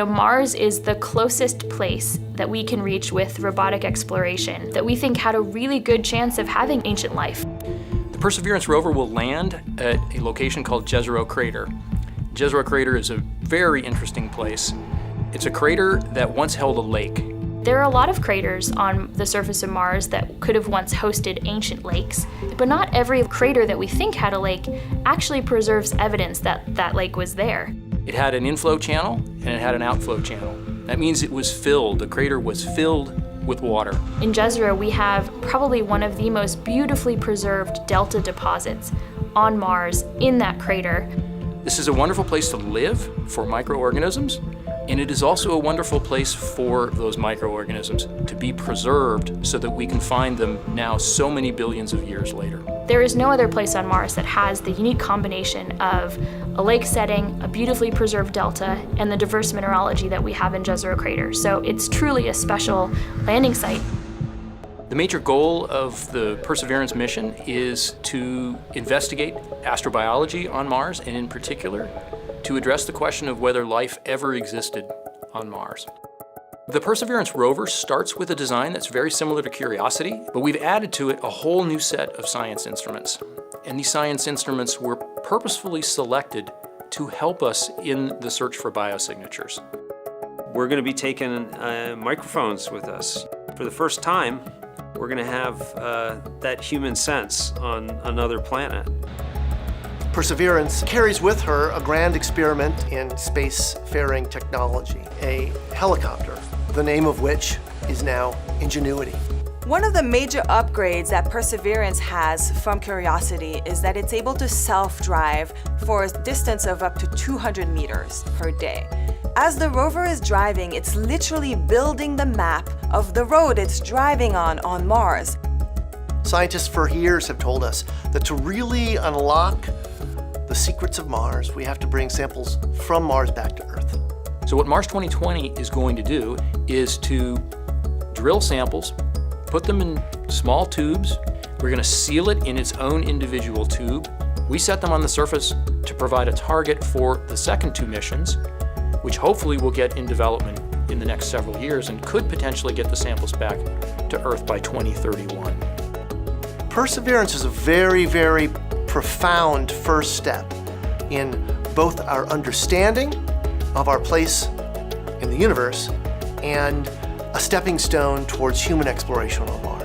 Mars is the closest place that we can reach with robotic exploration that we think had a really good chance of having ancient life. The Perseverance rover will land at a location called Jezero Crater. Jezero Crater is a very interesting place. It's a crater that once held a lake. There are a lot of craters on the surface of Mars that could have once hosted ancient lakes, but not every crater that we think had a lake actually preserves evidence that that lake was there. It had an inflow channel and it had an outflow channel. That means it was filled, the crater was filled with water. In Jezero, we have probably one of the most beautifully preserved delta deposits on Mars in that crater. This is a wonderful place to live for microorganisms, and it is also a wonderful place for those microorganisms to be preserved so that we can find them now so many billions of years later. There is no other place on Mars that has the unique combination of a lake setting, a beautifully preserved delta, and the diverse mineralogy that we have in Jezero Crater. So it's truly a special landing site. The major goal of the Perseverance mission is to investigate astrobiology on Mars, and in particular, to address the question of whether life ever existed on Mars. The Perseverance rover starts with a design that's very similar to Curiosity, but we've added to it a whole new set of science instruments. And these science instruments were purposefully selected to help us in the search for biosignatures. We're going to be taking microphones with us. For the first time, we're going to have that human sense on another planet. Perseverance carries with her a grand experiment in spacefaring technology, a helicopter, the name of which is now Ingenuity. One of the major upgrades that Perseverance has from Curiosity is that it's able to self-drive for a distance of up to 200 meters per day. As the rover is driving, it's literally building the map of the road it's driving on Mars. Scientists for years have told us that to really unlock the secrets of Mars, we have to bring samples from Mars back to Earth. So what Mars 2020 is going to do is to drill samples, put them in small tubes. We're going to seal it in its own individual tube. We set them on the surface to provide a target for the second two missions, which hopefully will get in development in the next several years and could potentially get the samples back to Earth by 2031. Perseverance is a very, very profound first step in both our understanding of our place in the universe and a stepping stone towards human exploration on Mars.